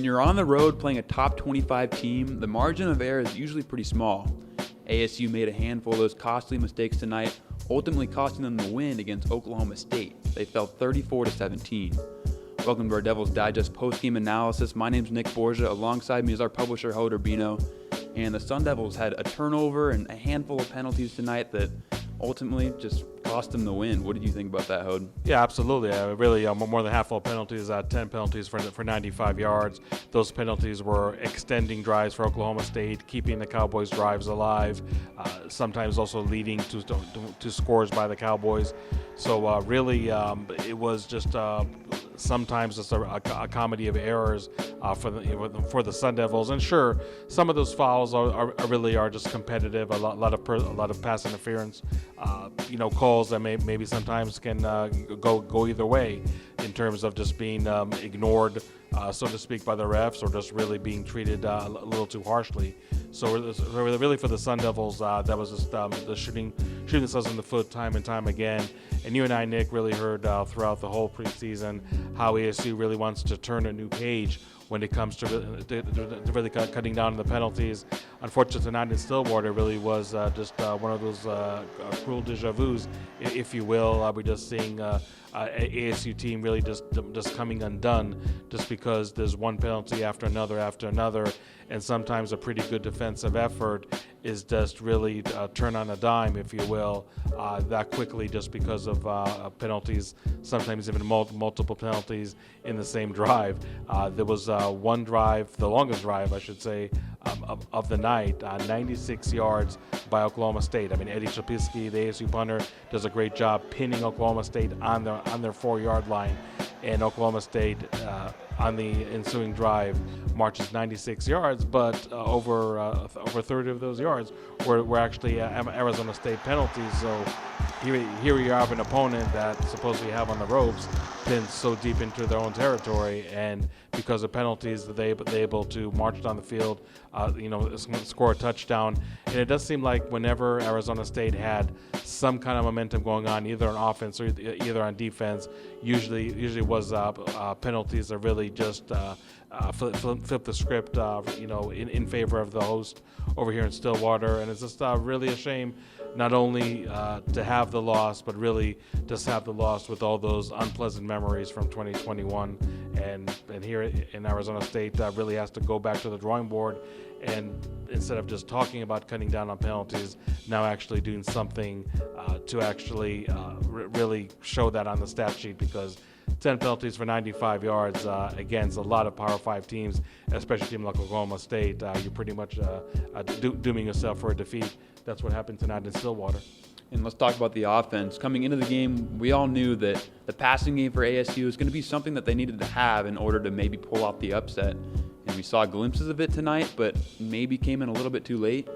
When you're on the road playing a top 25 team, the margin of error is usually pretty small. ASU made a handful of those costly mistakes tonight, ultimately costing them the win against Oklahoma State. They fell 34-17. Welcome to our Devil's Digest postgame analysis. My name's Nick Borgia. Alongside me is our publisher, Howard Urbino. And the Sun Devils had a turnover and a handful of penalties tonight that ultimately just cost them the win. What did you think about that, Hode? Yeah, absolutely. Really, more than half full penalties, 10 penalties for 95 yards. Those penalties were extending drives for Oklahoma State, keeping the Cowboys' drives alive, sometimes also leading to scores by the Cowboys. So really, it was just sometimes just a comedy of errors for the Sun Devils. And sure, some of those fouls are really just competitive. A lot of pass interference. Calls that maybe sometimes can go either way in terms of just being ignored, so to speak, by the refs, or just really being treated a little too harshly. So really for the Sun Devils, that was just the shooting themselves in the foot time and time again. And you and I, Nick, really heard throughout the whole preseason how ASU really wants to turn a new page when it comes to really cutting down on the penalties. Unfortunately, tonight in Stillwater really was just one of those cruel deja vus, if you will. We're just seeing an ASU team really just coming undone just because there's one penalty after another, and sometimes a pretty good defensive effort is just really turn on a dime, if you will, that quickly just because of penalties, sometimes even multiple penalties in the same drive. There was one drive, the longest drive, I should say, of the night, 96 yards by Oklahoma State. I mean, Eddie Chapisky, the ASU punter, does a great job pinning Oklahoma State on their 4-yard line, and Oklahoma State on the ensuing drive marches 96 yards, but over 30 of those yards were actually Arizona State penalties. So here you have an opponent that supposedly have on the ropes, pinned so deep into their own territory, and because of penalties, they're able to march down the field, score a touchdown. And it does seem like whenever Arizona State had some kind of momentum going on, either on offense or either on defense, usually was penalties that really just flip the script, in favor of the host over here in Stillwater. And it's just really a shame not only to have the loss, but really just have the loss with all those unpleasant memories from 2021. And here in Arizona State really has to go back to the drawing board, and instead of just talking about cutting down on penalties, now actually doing something to actually really show that on the stat sheet, because 10 penalties for 95 yards against a lot of Power 5 teams, especially a team like Oklahoma State, you're pretty much dooming yourself for a defeat. That's what happened tonight in Stillwater. And let's talk about the offense. Coming into the game, we all knew that the passing game for ASU is going to be something that they needed to have in order to maybe pull off the upset. And we saw glimpses of it tonight, but maybe came in a little bit too late.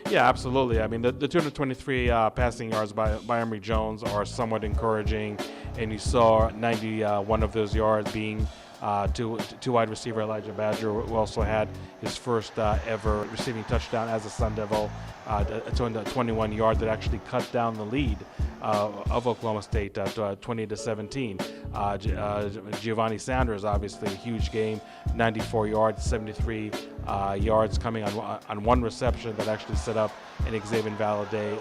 Yeah, absolutely. I mean, the 223 passing yards by Emory Jones are somewhat encouraging, and you saw 91 of those yards being to wide receiver Elijah Badger, who also had his first ever receiving touchdown as a Sun Devil, a 21-yard that actually cut down the lead of Oklahoma State to 20-17. Giovanni Sanders, obviously a huge game, 94 yards, 73 yards coming on one reception that actually set up an Xavier Valladay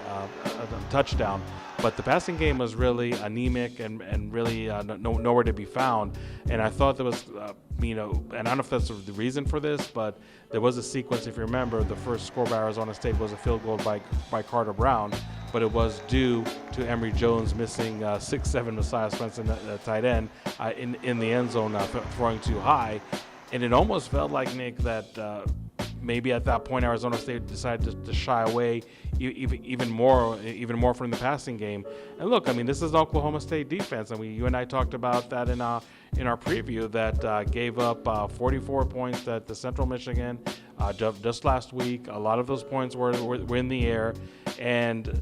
touchdown. But the passing game was really anemic and really nowhere to be found. And I thought there was, and I don't know if that's the reason for this, but there was a sequence, if you remember, the first score by Arizona State was a field goal by Carter Brown, but it was due to Emory Jones missing 6'7" Messiah Swenson, the tight end, in the end zone, throwing too high. And it almost felt like, Nick, that maybe at that point Arizona State decided to shy away even more from the passing game. And look, I mean, this is Oklahoma State defense, and you and I talked about that in our preview, that gave up 44 points to Central Michigan just last week. A lot of those points were in the air, and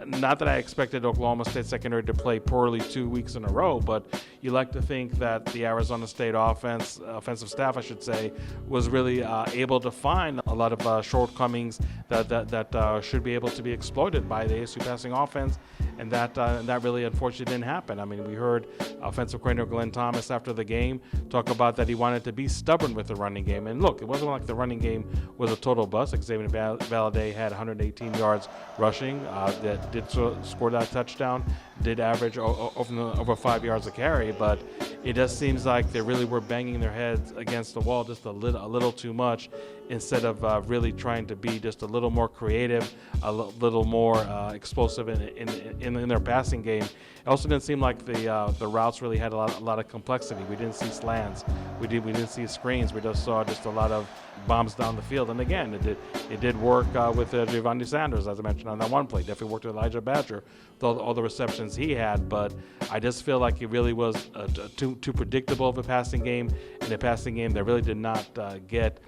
not that I expected Oklahoma State secondary to play poorly 2 weeks in a row, but you like to think that the Arizona State offensive staff, I should say, was really able to find a lot of shortcomings that should be able to be exploited by the ASU passing offense, and that really unfortunately didn't happen. I mean, we heard offensive coordinator Glenn Thomas after the game talk about that he wanted to be stubborn with the running game. And look, it wasn't like the running game was a total bust. Xavier Valladay had 118 yards rushing, that did score that touchdown, did average over 5 yards a carry, but it just seems like they really were banging their heads against the wall just a little too much, instead of really trying to be just a little more creative, a little more explosive in their passing game. It also didn't seem like the routes really had a lot of complexity. We didn't see slants, we didn't see screens. We just saw a lot of bombs down the field. And again, it did work with Giovanni Sanders, as I mentioned on that one play. Definitely worked with Elijah Badger with all the receptions he had. But I just feel like it really was too predictable of a passing game, and a passing game that really did not get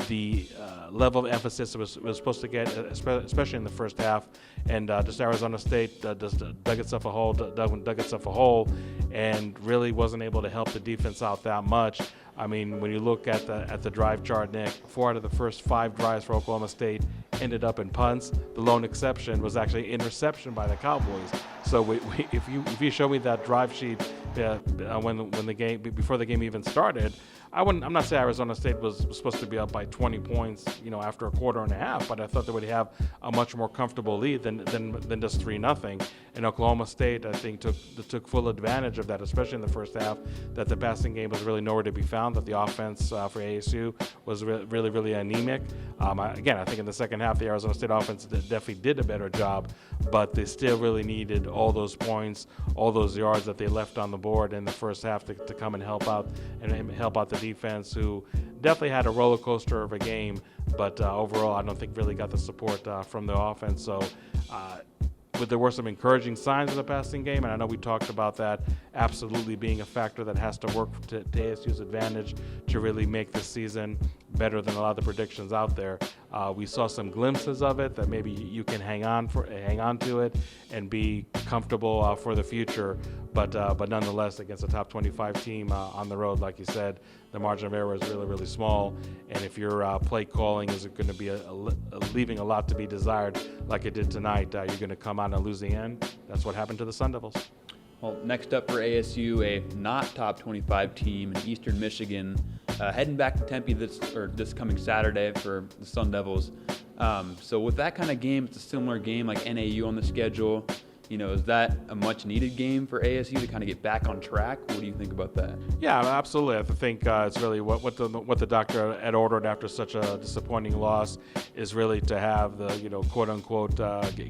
the level of emphasis it was supposed to get, especially in the first half. And just Arizona State just dug itself a hole, and really wasn't able to help the defense out that much. I mean, when you look at the drive chart, Nick, 4 out of the first 5 drives for Oklahoma State ended up in punts. The lone exception was actually interception by the Cowboys. So if you show me that drive sheet before the game even started, I'm not saying Arizona State was supposed to be up by 20 points, after a quarter and a half, but I thought they would have a much more comfortable lead than just 3-0. And Oklahoma State, I think, took full advantage of that, especially in the first half, that the passing game was really nowhere to be found, that the offense for ASU was really anemic. Again, I think in the second half, the Arizona State offense definitely did a better job, but they still really needed all those points, all those yards that they left on the board in the first half to come and help out the defense, who definitely had a roller coaster of a game, but overall I don't think really got the support from the offense. So there were some encouraging signs in the passing game, and I know we talked about that absolutely being a factor that has to work to ASU's advantage to really make this season better than a lot of the predictions out there. We saw some glimpses of it that maybe you can hang on to it and be comfortable for the future, but nonetheless, against a top 25 team on the road, like you said, the margin of error is really small, and if your play calling is going to be leaving a lot to be desired, like it did tonight, you're going to come out and lose the end. That's what happened to the Sun Devils. Well, next up for ASU, a not top 25 team in Eastern Michigan, heading back to Tempe this coming Saturday for the Sun Devils. So with that kind of game, it's a similar game like NAU on the schedule. Is that a much-needed game for ASU to kind of get back on track? What do you think about that? Yeah, absolutely. I think it's really what the doctor had ordered after such a disappointing loss is really to have the quote-unquote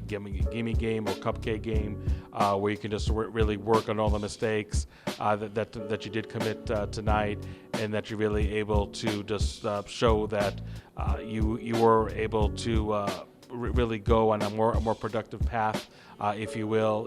gimme game or cupcake game where you can just really work on all the mistakes that you did commit tonight, and that you're really able to just show that you were able to really go on a more productive path, if you will.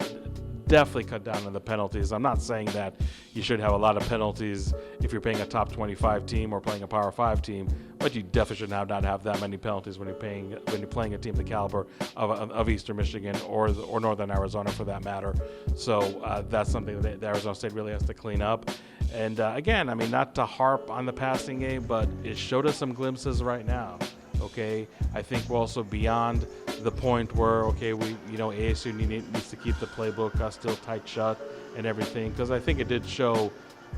Definitely cut down on the penalties. I'm not saying that you should have a lot of penalties if you're playing a top 25 team or playing a Power 5 team, but you definitely should not have that many penalties when you're playing a team the caliber of Eastern Michigan or Northern Arizona, for that matter. So that's something that Arizona State really has to clean up. And again, I mean, not to harp on the passing game, but it showed us some glimpses right now. Okay, I think we're also beyond the point where ASU needs to keep the playbook still tight shut and everything, because I think it did show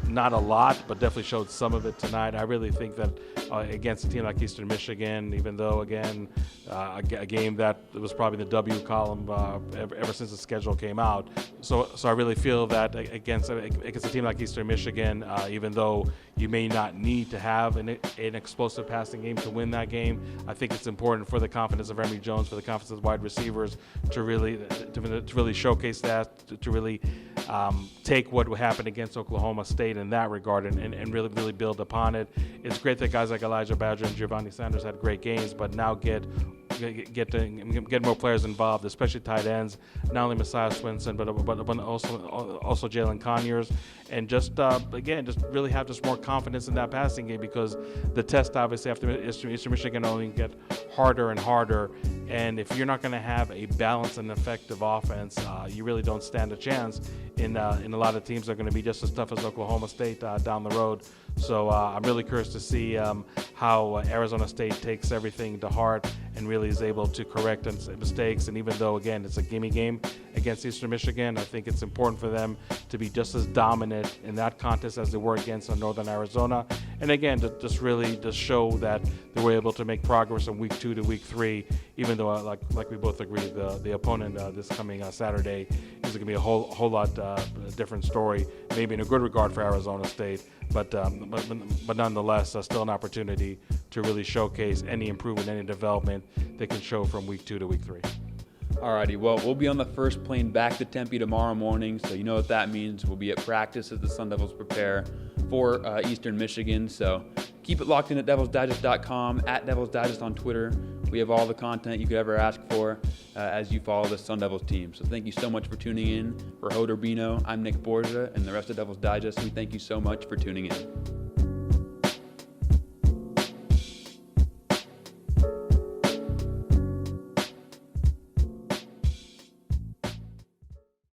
not a lot, but definitely showed some of it tonight. I really think that against a team like Eastern Michigan, even though, again, a game that was probably the W column ever since the schedule came out. So I really feel that against a team like Eastern Michigan, even though you may not need to have an explosive passing game to win that game, I think it's important for the confidence of Emory Jones, for the confidence of wide receivers, to really showcase that, to really take what happened against Oklahoma State in that regard and really build upon it. It's great that guys like Elijah Badger and Giovanni Sanders had great games, but now get more players involved, especially tight ends, not only Messiah Swinson, but also Jalen Conyers, and just really have just more confidence in that passing game, because the test obviously after Eastern Michigan only get harder and harder, And if you're not going to have a balanced and effective offense, you really don't stand a chance in a lot of teams that are going to be just as tough as Oklahoma State down the road. So I'm really curious to see how Arizona State takes everything to heart and really is able to correct mistakes. And even though, again, it's a gimme game against Eastern Michigan, I think it's important for them to be just as dominant in that contest as they were against Northern Arizona. And again, to just really just show that they were able to make progress from week 2 to week 3, even though, like we both agree, the opponent this coming Saturday is going to be a whole lot different story, maybe in a good regard for Arizona State, but nonetheless, still an opportunity to really showcase any improvement, any development they can show from week 2 to week 3. Alrighty, well, we'll be on the first plane back to Tempe tomorrow morning, so you know what that means. We'll be at practice as the Sun Devils prepare for Eastern Michigan, so keep it locked in at DevilsDigest.com, at Devils Digest on Twitter. We have all the content you could ever ask for as you follow the Sun Devils team. So thank you so much for tuning in. For Hoder Bino, I'm Nick Borgia, and the rest of Devils Digest, we thank you so much for tuning in.